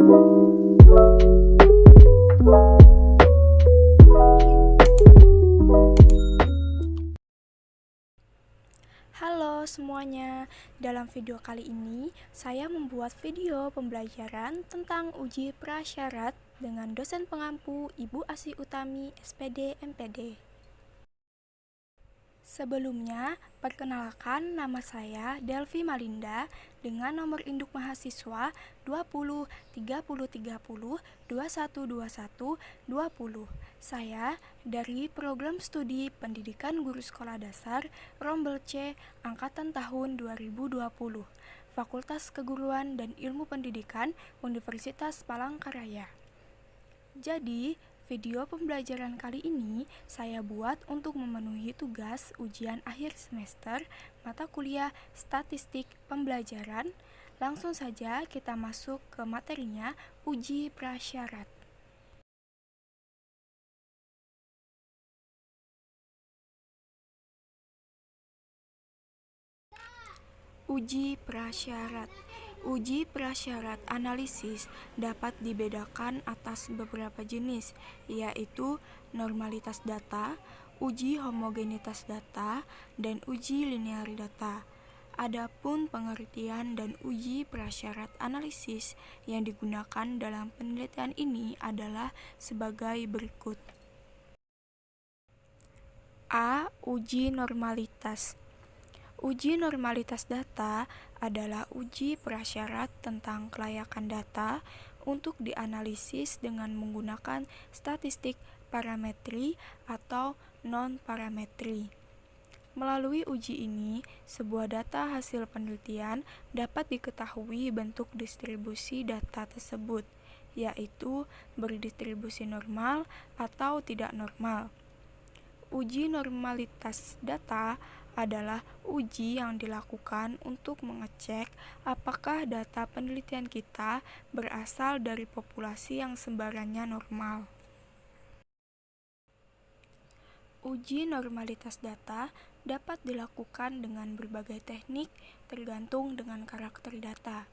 Halo semuanya, dalam video kali ini saya membuat video pembelajaran tentang uji prasyarat dengan dosen pengampu Ibu Asih Utami, SPD MPD. Sebelumnya, perkenalkan nama saya Delvi Malinda dengan nomor induk mahasiswa 20 30 30 21 21 20. Saya dari Program Studi Pendidikan Guru Sekolah Dasar Rombel C angkatan tahun 2020, Fakultas Keguruan dan Ilmu Pendidikan Universitas Palangkaraya. Jadi, video pembelajaran kali ini saya buat untuk memenuhi tugas ujian akhir semester mata kuliah Statistik Pembelajaran. Langsung saja kita masuk ke materinya, uji prasyarat. Uji prasyarat. Uji prasyarat analisis dapat dibedakan atas beberapa jenis, yaitu normalitas data, uji homogenitas data, dan uji linear data. Adapun pengertian dan uji prasyarat analisis yang digunakan dalam penelitian ini adalah sebagai berikut. A. Uji normalitas. Uji normalitas data adalah uji prasyarat tentang kelayakan data untuk dianalisis dengan menggunakan statistik parametri atau non-parametri. Melalui uji ini, sebuah data hasil penelitian dapat diketahui bentuk distribusi data tersebut, yaitu berdistribusi normal atau tidak normal. Uji normalitas data adalah uji yang dilakukan untuk mengecek apakah data penelitian kita berasal dari populasi yang sebarannya normal. Uji normalitas data dapat dilakukan dengan berbagai teknik tergantung dengan karakter data.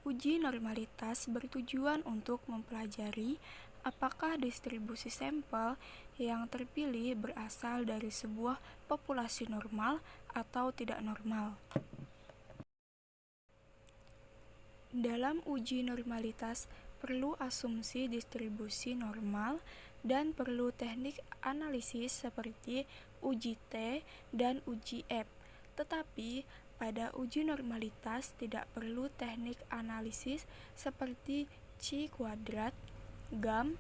Uji normalitas bertujuan untuk mempelajari apakah distribusi sampel yang terpilih berasal dari sebuah populasi normal atau tidak normal. Dalam uji normalitas perlu asumsi distribusi normal dan perlu teknik analisis seperti uji T dan uji F. Tetapi pada uji normalitas tidak perlu teknik analisis seperti chi kuadrat, Gam,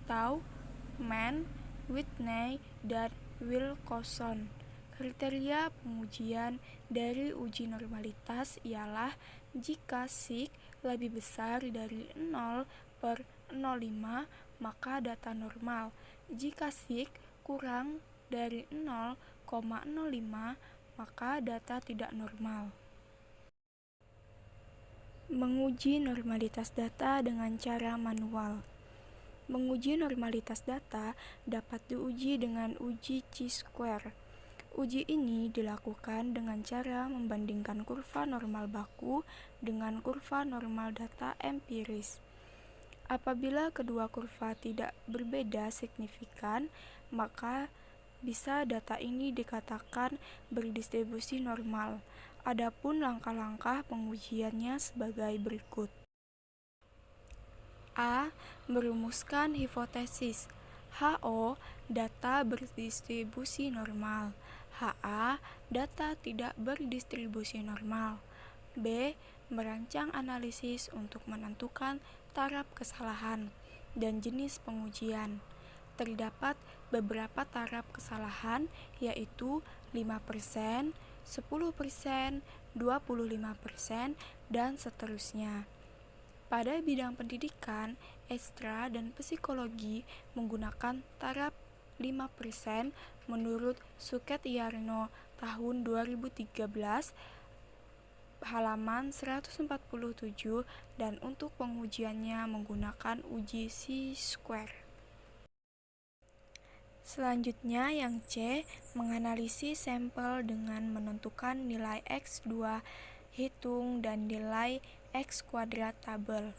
Tau, Mann, Whitney, dan Wilcoxon. Kriteria pengujian dari uji normalitas ialah jika sig lebih besar dari 0/0,5 maka data normal. Jika sig kurang dari 0,05 maka data tidak normal. Menguji normalitas data dengan cara manual. Menguji normalitas data dapat diuji dengan uji chi-square. Uji ini dilakukan dengan cara membandingkan kurva normal baku dengan kurva normal data empiris. Apabila kedua kurva tidak berbeda signifikan, maka bisa data ini dikatakan berdistribusi normal. Adapun langkah-langkah pengujiannya sebagai berikut. A. Merumuskan hipotesis. HO, data berdistribusi normal. HA, data tidak berdistribusi normal. B. Merancang analisis untuk menentukan taraf kesalahan dan jenis pengujian. Terdapat beberapa taraf kesalahan, yaitu 5%, 10%, 25%, dan seterusnya. Pada bidang pendidikan, ekstra dan psikologi menggunakan taraf 5% menurut Suketyarno tahun 2013 halaman 147 dan untuk pengujiannya menggunakan uji chi-square. Selanjutnya yang C, menganalisis sampel dengan menentukan nilai X2 hitung dan nilai X kuadrat tabel.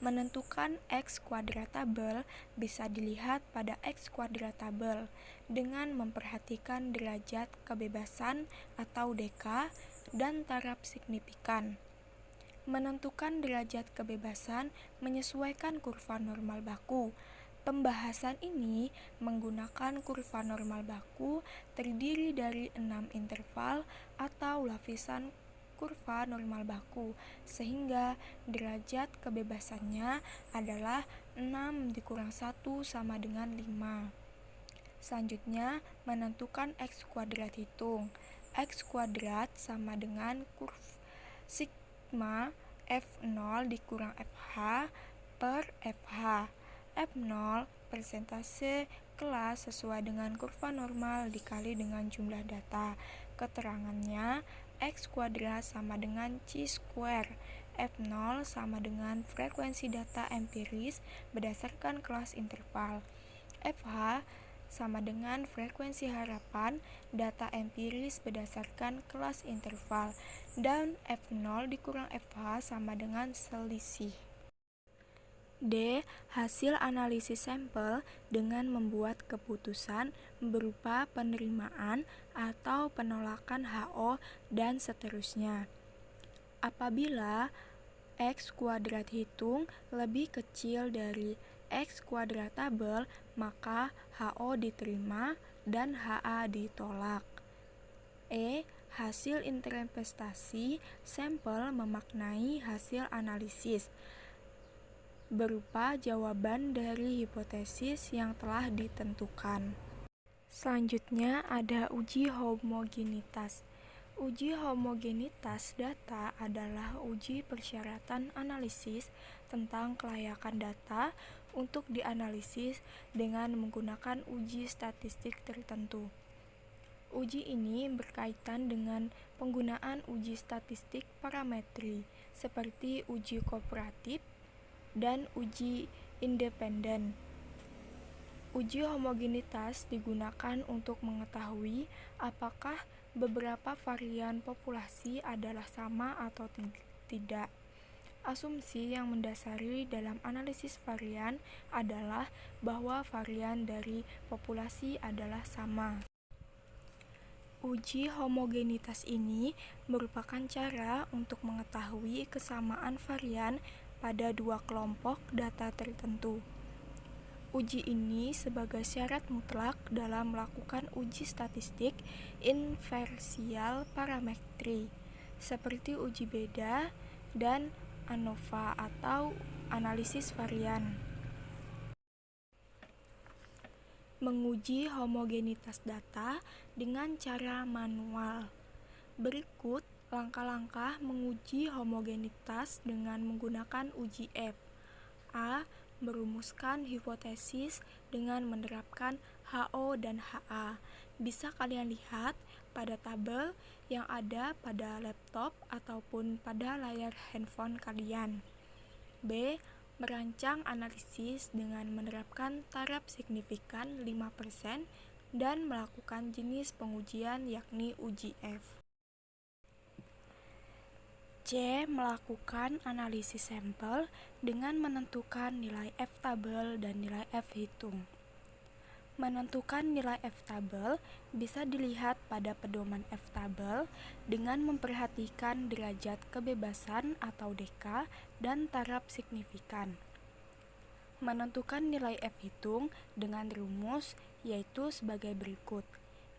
Menentukan X kuadratable bisa dilihat pada X kuadratable dengan memperhatikan derajat kebebasan atau dk dan taraf signifikan. Menentukan derajat kebebasan menyesuaikan kurva normal baku. Pembahasan ini menggunakan kurva normal baku terdiri dari 6 interval atau lapisan kurva normal baku, sehingga derajat kebebasannya adalah 6 dikurang 1 sama dengan 5. Selanjutnya, menentukan X kuadrat hitung. X kuadrat sama dengan sigma F0 dikurang FH per FH. F0 persentase kelas sesuai dengan kurva normal dikali dengan jumlah data. Keterangannya, X kuadrat sama dengan C square. F0 sama dengan frekuensi data empiris berdasarkan kelas interval. FH sama dengan frekuensi harapan data empiris berdasarkan kelas interval, dan F0 dikurang FH sama dengan selisih. D. Hasil analisis sampel dengan membuat keputusan berupa penerimaan atau penolakan HO dan seterusnya. Apabila X kuadrat hitung lebih kecil dari X kuadratable, maka HO diterima dan HA ditolak. E. Hasil interpretasi sampel memaknai hasil analisis berupa jawaban dari hipotesis yang telah ditentukan. Selanjutnya ada uji homogenitas. Uji homogenitas data adalah uji persyaratan analisis tentang kelayakan data untuk dianalisis dengan menggunakan uji statistik tertentu. Uji ini berkaitan dengan penggunaan uji statistik parametri seperti uji kooperatif dan uji independen. Uji homogenitas digunakan untuk mengetahui apakah beberapa varian populasi adalah sama atau tidak. Asumsi yang mendasari dalam analisis varian adalah bahwa varian dari populasi adalah sama. Uji homogenitas ini merupakan cara untuk mengetahui kesamaan varian pada dua kelompok data tertentu. Uji ini sebagai syarat mutlak dalam melakukan uji statistik inversial parametri, seperti uji beda dan ANOVA atau analisis varian. Menguji homogenitas data dengan cara manual. Berikut langkah-langkah menguji homogenitas dengan menggunakan uji F. A. Merumuskan hipotesis dengan menerapkan HO dan HA. Bisa kalian lihat pada tabel yang ada pada laptop ataupun pada layar handphone kalian. B. Merancang analisis dengan menerapkan taraf signifikan 5% dan melakukan jenis pengujian yakni uji F. C. Melakukan analisis sampel dengan menentukan nilai F-tabel dan nilai F-hitung. Menentukan nilai F-tabel bisa dilihat pada pedoman F-tabel dengan memperhatikan derajat kebebasan atau dk dan taraf signifikan. Menentukan nilai F-hitung dengan rumus yaitu sebagai berikut.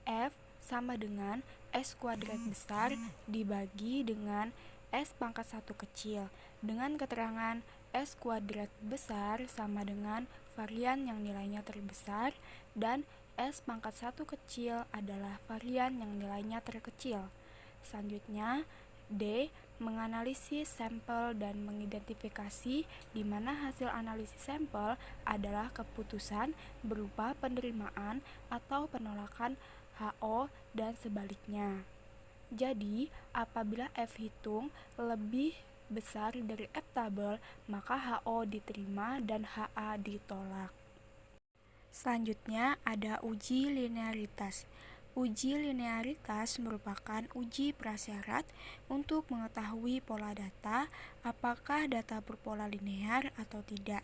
F sama dengan S kuadrat besar dibagi dengan S pangkat 1 kecil, dengan keterangan S kuadrat besar sama dengan varian yang nilainya terbesar dan S pangkat 1 kecil adalah varian yang nilainya terkecil. Selanjutnya, D. Menganalisis sampel dan mengidentifikasi di mana hasil analisis sampel adalah keputusan berupa penerimaan atau penolakan HO dan sebaliknya. Jadi, apabila F-hitung lebih besar dari F-tabel, maka HO diterima dan HA ditolak. Selanjutnya ada uji linearitas. Uji linearitas merupakan uji prasyarat untuk mengetahui pola data, apakah data berpola linear atau tidak.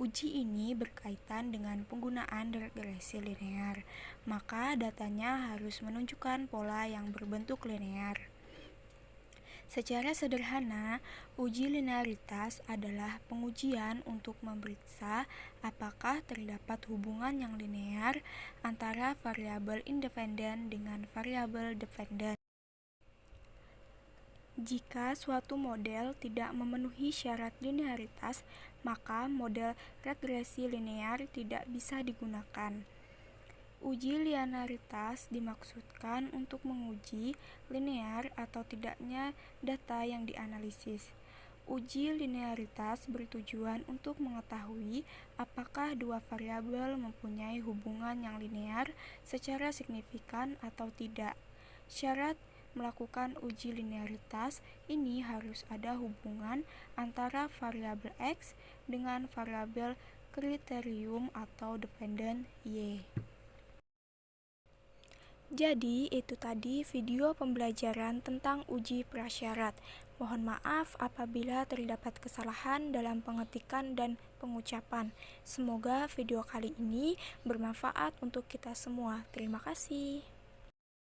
Uji ini berkaitan dengan penggunaan regresi linear, maka datanya harus menunjukkan pola yang berbentuk linear. Secara sederhana, uji linearitas adalah pengujian untuk memeriksa apakah terdapat hubungan yang linear antara variabel independen dengan variabel dependen. Jika suatu model tidak memenuhi syarat linearitas, maka model regresi linear tidak bisa digunakan. Uji linearitas dimaksudkan untuk menguji linear atau tidaknya data yang dianalisis. Uji linearitas bertujuan untuk mengetahui apakah dua variabel mempunyai hubungan yang linear secara signifikan atau tidak. Syarat melakukan uji linearitas ini harus ada hubungan antara variabel X dengan variabel kriterium atau dependen Y. Jadi, itu tadi video pembelajaran tentang uji prasyarat. Mohon maaf apabila terdapat kesalahan dalam pengetikan dan pengucapan. Semoga video kali ini bermanfaat untuk kita semua. Terima kasih.